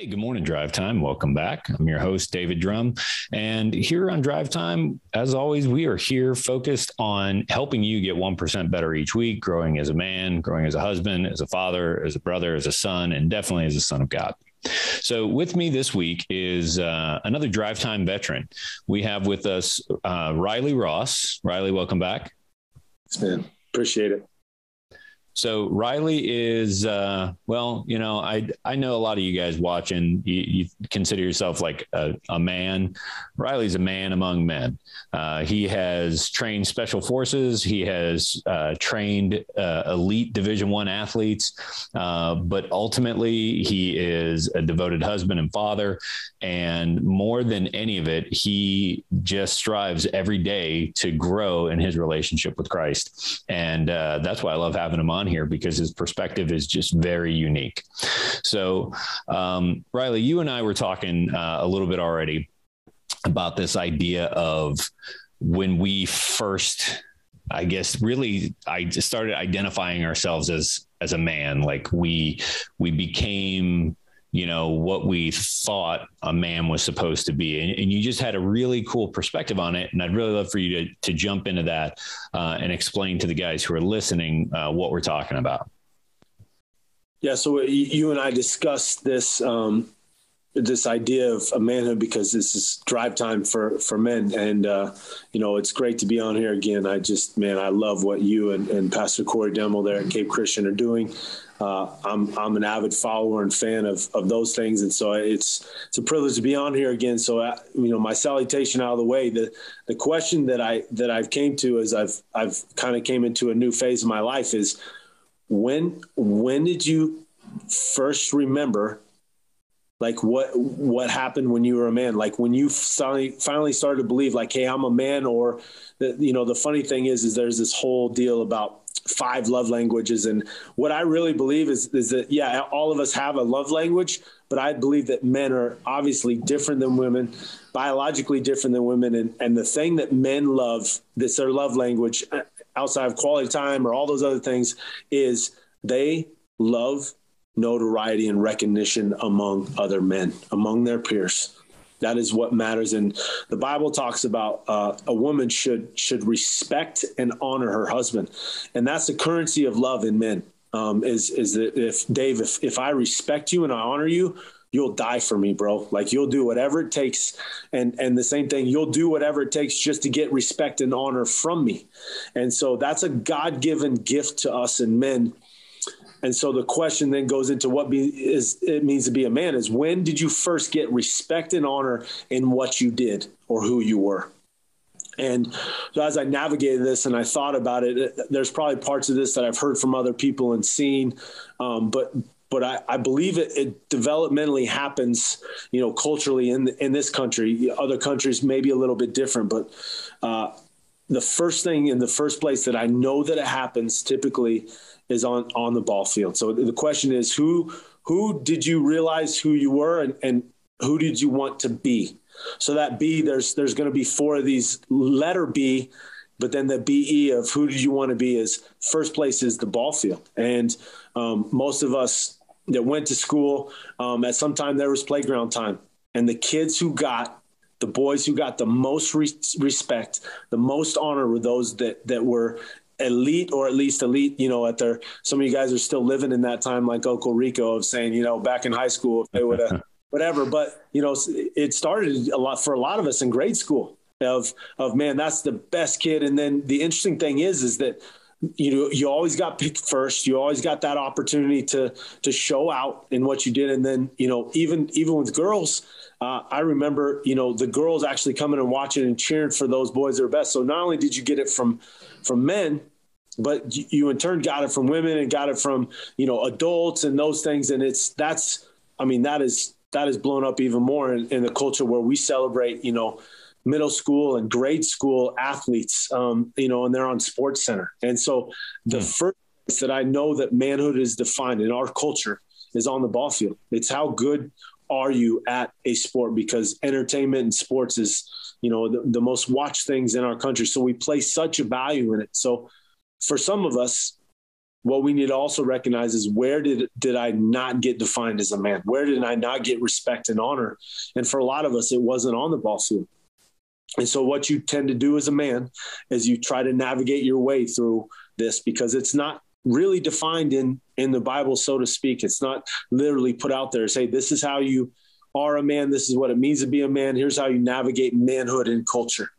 Hey, good morning, Drive Time. Welcome back. I'm your host, David Drum. And here on Drive Time, as always, we are here focused on helping you get 1% better each week, growing as a man, growing as a husband, as a father, as a brother, as a son, and definitely as a son of God. So with me this week is another Drive Time veteran. We have with us Riley Ross. Riley, welcome back. Thanks, man. Appreciate it. So Riley is, I know a lot of you guys watching, you consider yourself like a man. Riley's a man among men. He has trained special forces. He has trained elite Division I athletes. But ultimately, he is a devoted husband and father. And more than any of it, he just strives every day to grow in his relationship with Christ. And that's why I love having him on here, because his perspective is just very unique. So, Riley, you and I were talking a little bit already about this idea of when we first, I just started identifying ourselves as a man. Like we became, what we thought a man was supposed to be. And you just had a really cool perspective on it. And I'd really love for you to jump into that and explain to the guys who are listening what we're talking about. Yeah. So you and I discussed this, this idea of a manhood, because this is Drive Time for men. And, it's great to be on here again. I love what you and Pastor Corey Demmel there at Cape Christian are doing. I'm an avid follower and fan of those things. And so it's a privilege to be on here again. So, my salutation out of the way, the question that I've came to as I've kind of came into a new phase of my life is when did you first remember, like what happened when you were a man, like when you finally started to believe like, hey, I'm a man? Or the funny thing is there's this whole deal about 5 love languages. And what I really believe is that, yeah, all of us have a love language, but I believe that men are obviously different than women, biologically different than women. And the thing that men love, that's their love language outside of quality time or all those other things, is they love notoriety and recognition among other men, among their peers. That is what matters. And the Bible talks about a woman should respect and honor her husband. And that's the currency of love in men, is that if I respect you and I honor you, you'll die for me, bro. Like you'll do whatever it takes. And the same thing, you'll do whatever it takes just to get respect and honor from me. And so that's a God-given gift to us in men. And so the question then goes into what it means to be a man is, when did you first get respect and honor in what you did or who you were? And so as I navigated this and I thought about it, there's probably parts of this that I've heard from other people and seen, but I believe it developmentally happens, culturally in this country. Other countries may be a little bit different, but the first thing in the first place that I know that it happens typically is on the ball field. So the question is, who did you realize who you were and who did you want to be? So that B, there's going to be 4 of these letter B, but then the BE of who did you want to be is first place is the ball field. And most of us that went to school, at some time there was playground time, and the boys who got the most respect, the most honor were those that were elite, or at least elite, some of you guys are still living in that time, like Uncle Rico, of saying, back in high school, if they would have whatever. But, it started for a lot of us in grade school of man, that's the best kid. And then the interesting thing is that, you always got picked first. You always got that opportunity to show out in what you did. And then, even with girls, I remember, the girls actually coming and watching and cheering for those boys that are best. So not only did you get it from men, but you in turn got it from women and got it from, adults and those things. And that is blown up even more in the culture where we celebrate, middle school and grade school athletes, and they're on Sports Center. And so the first place that I know that manhood is defined in our culture is on the ball field. It's how good are you at a sport, because entertainment and sports is, the most watched things in our country. So we place such a value in it. So for some of us, what we need to also recognize is where did I not get defined as a man? Where did I not get respect and honor? And for a lot of us, it wasn't on the ball field. And so what you tend to do as a man is you try to navigate your way through this, because it's not really defined in the Bible, so to speak. It's not literally put out there, say, this is how you are a man. This is what it means to be a man. Here's how you navigate manhood and culture.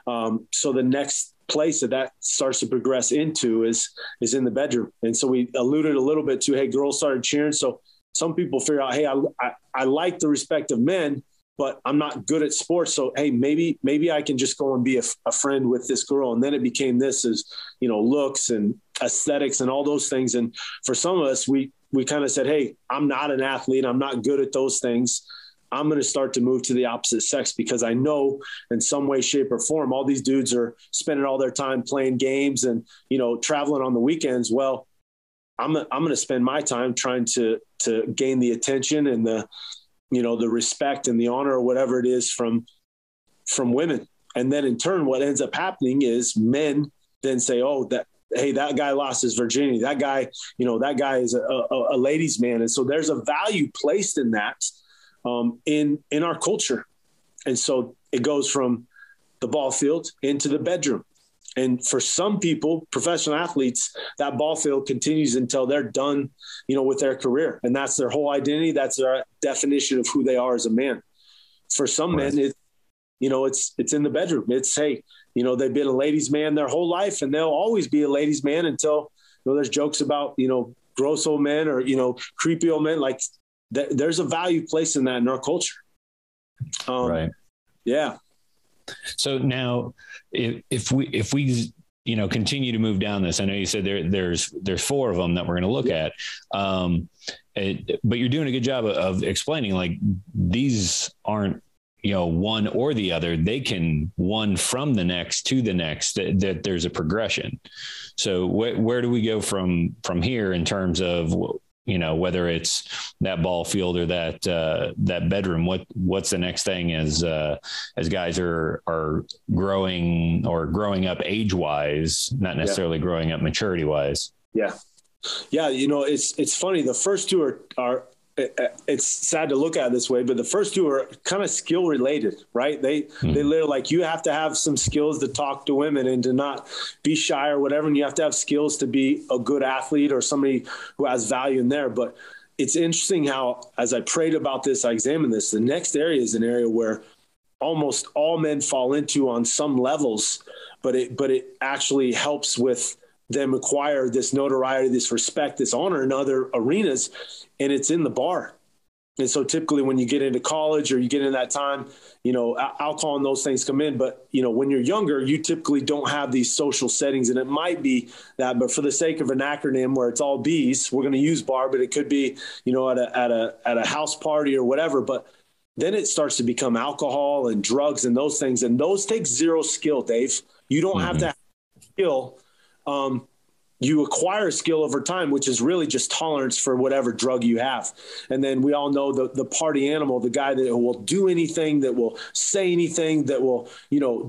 So the next place that starts to progress into is in the bedroom. And so we alluded a little bit to, hey, girls started cheering. So some people figure out, hey, I like the respect of men, but I'm not good at sports. So, hey, maybe I can just go and be a friend with this girl. And then it became this as, looks and aesthetics and all those things. And for some of us, we kind of said, hey, I'm not an athlete. I'm not good at those things. I'm going to start to move to the opposite sex, because I know in some way, shape, or form, all these dudes are spending all their time playing games and, traveling on the weekends. Well, I'm going to spend my time trying to gain the attention and the respect and the honor or whatever it is from women. And then in turn, what ends up happening is men then say, oh, hey, that guy lost his virginity. That guy, that guy is a ladies' man. And so there's a value placed in that. In our culture. And so it goes from the ball field into the bedroom. And for some people, professional athletes, that ball field continues until they're done, with their career. And that's their whole identity. That's their definition of who they are as a man. For some men, it's in the bedroom. It's, hey, they've been a ladies' man their whole life, and they'll always be a ladies' man until, there's jokes about, gross old men or, creepy old men. Like, there's a value placed in that in our culture. Right. Yeah. So now if we continue to move down this, I know you said there's 4 of them that we're going to look at. But you're doing a good job of explaining, like, these aren't, one or the other. They can one from the next to the next, that there's a progression. So where do we go from here in terms of, whether it's that ball field or that bedroom? What's the next thing as guys are growing up age wise, not necessarily growing up maturity wise? Yeah. Yeah. It's funny. The first 2 are it's sad to look at it this way, but the first 2 are kind of skill related, right? They literally, like, you have to have some skills to talk to women and to not be shy or whatever. And you have to have skills to be a good athlete or somebody who has value in there. But it's interesting how, as I prayed about this, I examined this, the next area is an area where almost all men fall into on some levels, but it actually helps with them acquire this notoriety, this respect, this honor in other arenas, and it's in the bar. And so typically when you get into college or you get in that time, alcohol and those things come in. But, when you're younger, you typically don't have these social settings, and it might be that, but for the sake of an acronym where it's all B's, we're going to use bar, but it could be, at a house party or whatever. But then it starts to become alcohol and drugs and those things. And those take zero skill, Dave. You don't have to have skill. You acquire skill over time, which is really just tolerance for whatever drug you have. And then we all know the party animal, the guy that will do anything, that will say anything, that will,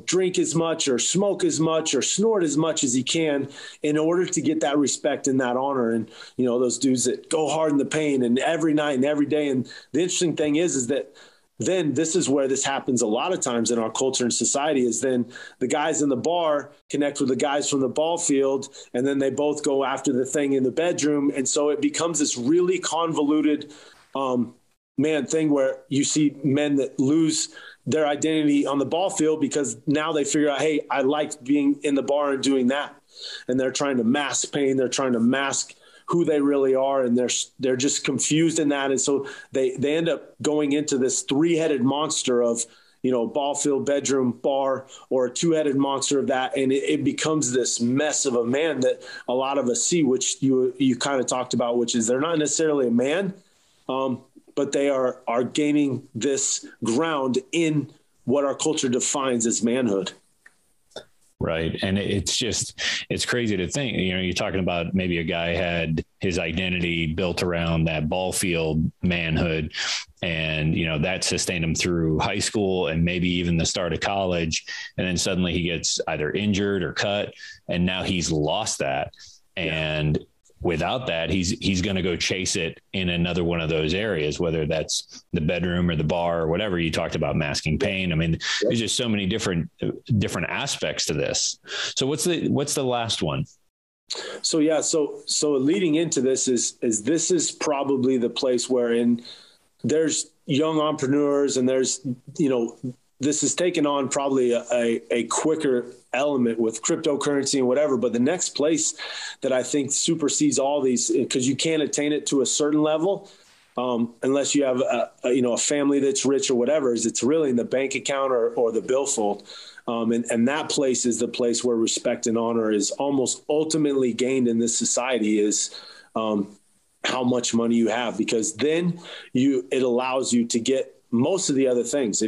drink as much or smoke as much or snort as much as he can in order to get that respect and that honor. And, those dudes that go hard in the pain and every night and every day. And the interesting thing is that then this is where this happens a lot of times in our culture and society, is then the guys in the bar connect with the guys from the ball field, and then they both go after the thing in the bedroom. And so it becomes this really convoluted thing where you see men that lose their identity on the ball field because now they figure out, hey, I like being in the bar and doing that. And they're trying to mask pain. They're trying to mask who they really are, and they're just confused in that. And so they end up going into this 3-headed monster of, ball field, bedroom, bar, or a 2-headed monster of that. And it becomes this mess of a man that a lot of us see, which you kind of talked about, which is they're not necessarily a man, but they are gaining this ground in what our culture defines as manhood. Right. And it's crazy to think, you're talking about maybe a guy had his identity built around that ball field manhood, and, that sustained him through high school and maybe even the start of college. And then suddenly he gets either injured or cut, and now he's lost that. And without that, he's going to go chase it in another one of those areas, whether that's the bedroom or the bar or whatever. You talked about masking pain. I mean, there's just so many different aspects to this. So what's the last one? So, yeah. So leading into this is this is probably the place wherein there's young entrepreneurs and there's, this is taken on probably a quicker element with cryptocurrency and whatever. But the next place that I think supersedes all these, because you can't attain it to a certain level unless you have a family that's rich or whatever, is it's really in the bank account or the billfold. And that place is the place where respect and honor is almost ultimately gained in this society, is how much money you have, because then it allows you to get most of the other things.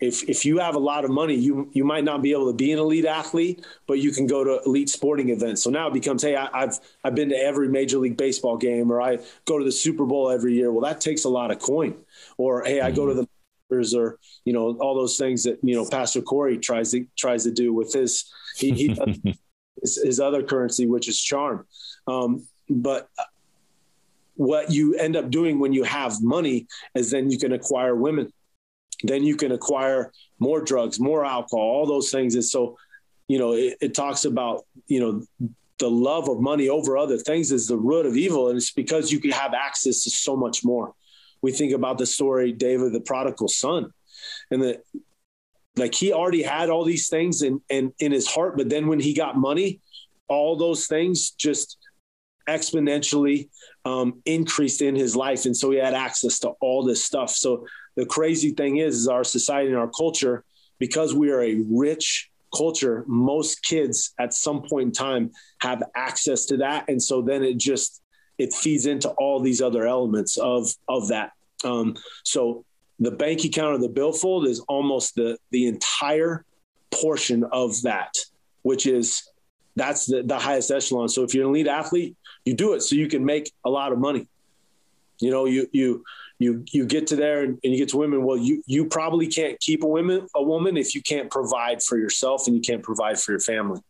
If you have a lot of money, you might not be able to be an elite athlete, but you can go to elite sporting events. So now it becomes, hey, I've been to every Major League Baseball game, or I go to the Super Bowl every year. Well, that takes a lot of coin. Or, hey, I go to the Masters, or all those things that Pastor Corey tries to do with his his other currency, which is charm. But what you end up doing when you have money is then you can acquire women. Then you can acquire more drugs, more alcohol, all those things. And so, it talks about, the love of money over other things is the root of evil. And it's because you can have access to so much more. We think about the story, David, the prodigal son, and he already had all these things in his heart. But then when he got money, all those things just exponentially increased in his life. And so he had access to all this stuff. So the crazy thing is our society and our culture, because we are a rich culture, most kids at some point in time have access to that. And so then it feeds into all these other elements of that. So the bank account or the billfold is almost the entire portion of that, which is, that's the highest echelon. So if you're an elite athlete, you do it so you can make a lot of money. You get to there and you get to women. Well, you probably can't keep a woman if you can't provide for yourself and you can't provide for your family.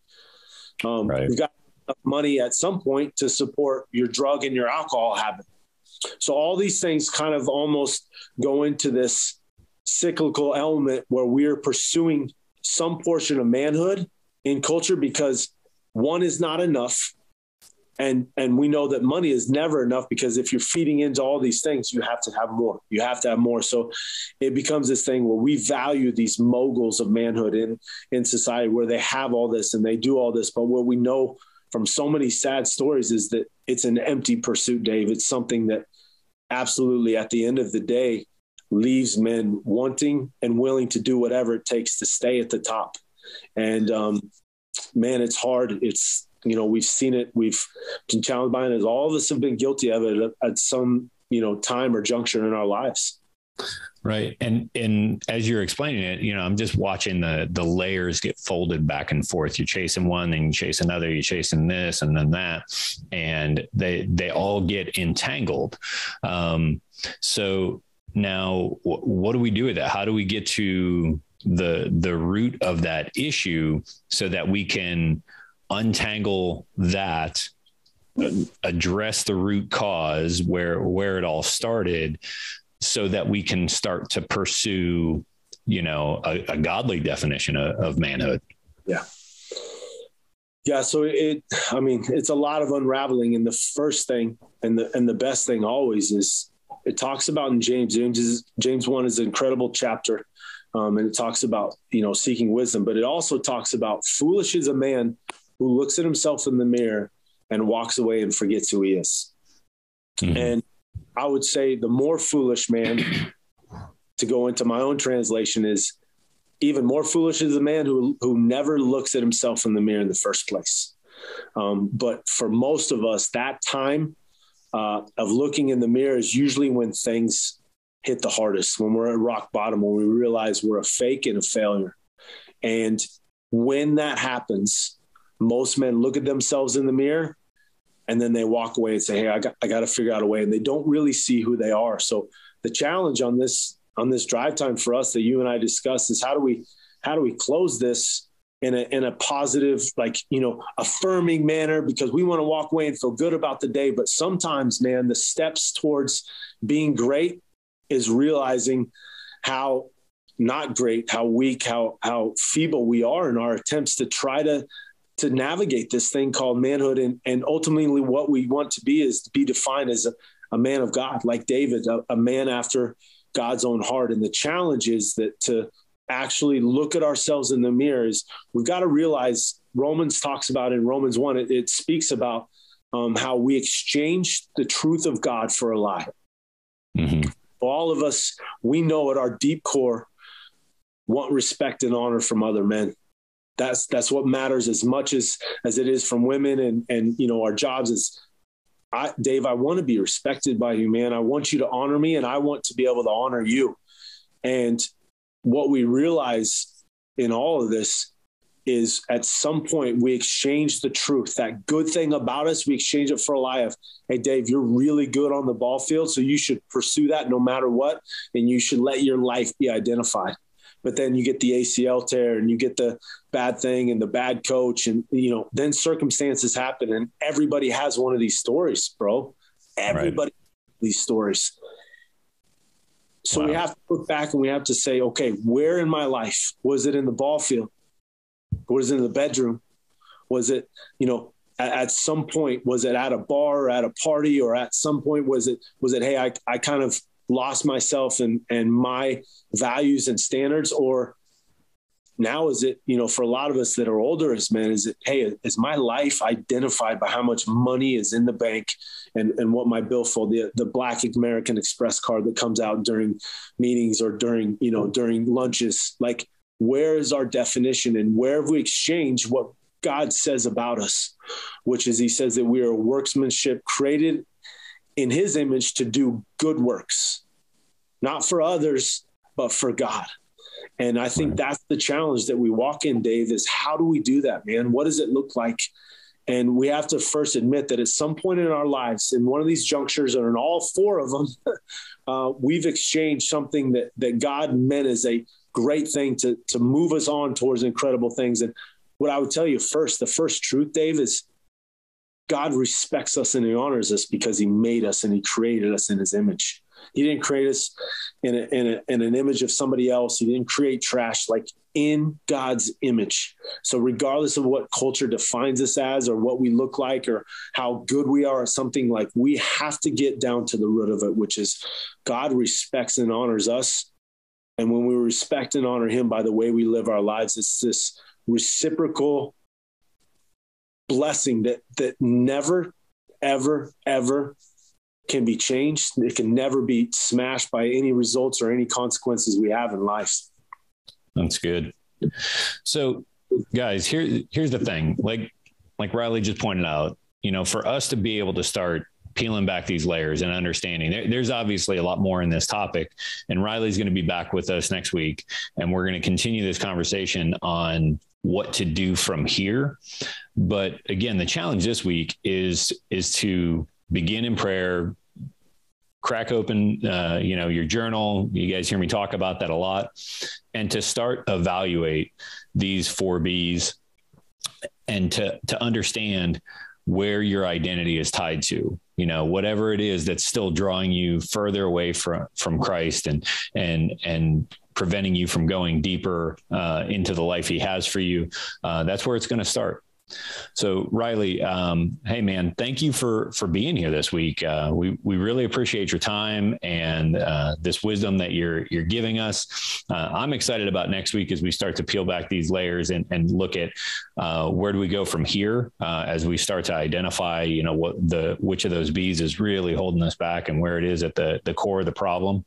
Right. You've got enough money at some point to support your drug and your alcohol habit. So all these things kind of almost go into this cyclical element where we're pursuing some portion of manhood in culture because one is not enough. And we know that money is never enough, because if you're feeding into all these things, you have to have more. You have to have more. So it becomes this thing where we value these moguls of manhood in society, where they have all this and they do all this. But what we know from so many sad stories is that it's an empty pursuit, Dave. It's something that absolutely at the end of the day leaves men wanting and willing to do whatever it takes to stay at the top. And man, it's hard. It's, we've seen it. We've been challenged by it, as all of us have been guilty of it at some, time or juncture in our lives. Right. And as you're explaining it, I'm just watching the layers get folded back and forth. You're chasing one, then you chase another, you're chasing this and then that, and they all get entangled. So now what do we do with that? How do we get to the root of that issue so that we can untangle that, address the root cause where it all started, so that we can start to pursue, a godly definition of manhood? Yeah. Yeah. So it's a lot of unraveling. And the first thing and the best thing always is, it talks about in James 1 is an incredible chapter. And it talks about, seeking wisdom, but it also talks about foolish is a man who looks at himself in the mirror and walks away and forgets who he is. Mm-hmm. And I would say the more foolish man, to go into my own translation, is even more foolish is a man who never looks at himself in the mirror in the first place. But for most of us, that time of looking in the mirror is usually when things hit the hardest, when we're at rock bottom, when we realize we're a fake and a failure. And when that happens, most men look at themselves in the mirror and then they walk away and say, hey, I got to figure out a way. And they don't really see who they are. So the challenge on this drive time for us that you and I discussed is how do we close this in a positive, like, affirming manner, because we want to walk away and feel good about the day. But sometimes, man, the steps towards being great is realizing how not great, how weak, how feeble we are in our attempts to try to navigate this thing called manhood. And ultimately what we want to be is to be defined as a man of God, like David, a man after God's own heart. And the challenge is that to actually look at ourselves in the mirror is we've got to realize Romans talks about in Romans 1, it speaks about how we exchange the truth of God for a lie. Mm-hmm. All of us, we know at our deep core, want respect and honor from other men. That's what matters as much as it is from women and our jobs is, Dave, I want to be respected by you, man. I want you to honor me and I want to be able to honor you. And what we realize in all of this is at some point we exchange the truth, that good thing about us, we exchange it for a lie of, hey, Dave, you're really good on the ball field, so you should pursue that no matter what, and you should let your life be identified. But then you get the ACL tear and you get the bad thing and the bad coach and, then circumstances happen and everybody has one of these stories, bro. Everybody has these stories. So we have to look back and we have to say, okay, where in my life? Was it in the ball field? Was it in the bedroom? Was it, at some point, was it at a bar or at a party, or at some point, was it, hey, I kind of lost myself and my values and standards? Or now is it, for a lot of us that are older as men, is it, hey, is my life identified by how much money is in the bank and what my billfold, the Black American Express card that comes out during meetings or during lunches? Like, where is our definition and where have we exchanged what God says about us, which is he says that we are workmanship created in his image to do good works, not for others, but for God. And I think that's the challenge that we walk in, Dave, is how do we do that, man? What does it look like? And we have to first admit that at some point in our lives, in one of these junctures or in all four of them, we've exchanged something that God meant as a great thing to move us on towards incredible things. And what I would tell you first, the first truth, Dave, is God respects us and he honors us because he made us and he created us in his image. He didn't create us in an image of somebody else. He didn't create trash, like in God's image. So regardless of what culture defines us as or what we look like or how good we are or something, like we have to get down to the root of it, which is God respects and honors us. And when we respect and honor him by the way we live our lives, it's this reciprocal blessing that never, ever, ever can be changed. It can never be smashed by any results or any consequences we have in life. That's good. So guys, here's the thing. Like Riley just pointed out, for us to be able to start peeling back these layers and understanding, there's obviously a lot more in this topic, and Riley's going to be back with us next week. And we're going to continue this conversation on what to do from here. But again, the challenge this week is to begin in prayer, crack open, your journal. You guys hear me talk about that a lot, and to start evaluate these 4 B's and to understand where your identity is tied to, whatever it is that's still drawing you further away from Christ and preventing you from going deeper into the life he has for you. That's where it's going to start. So Riley, hey man, thank you for being here this week. We really appreciate your time and this wisdom that you're giving us. I'm excited about next week as we start to peel back these layers and look at where do we go from here as we start to identify, which of those B's is really holding us back and where it is at the core of the problem.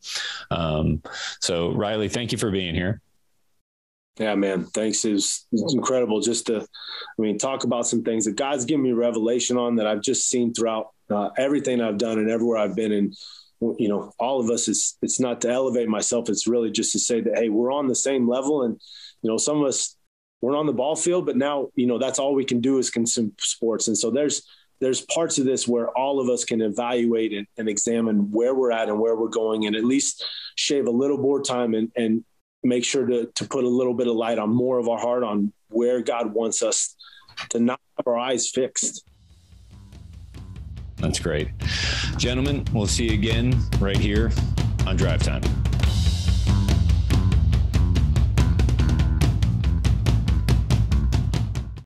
So Riley, thank you for being here. Yeah, man. Thanks. It was incredible just to, talk about some things that God's given me revelation on that I've just seen throughout everything I've done and everywhere I've been. And, all of us, it's not to elevate myself. It's really just to say that, hey, we're on the same level. And, some of us weren't on the ball field, but now, that's all we can do is consume sports. And so there's parts of this where all of us can evaluate and examine where we're at and where we're going, and at least shave a little more time and make sure to put a little bit of light on more of our heart on where God wants us to not have our eyes fixed. That's great. Gentlemen, we'll see you again right here on Drive Time.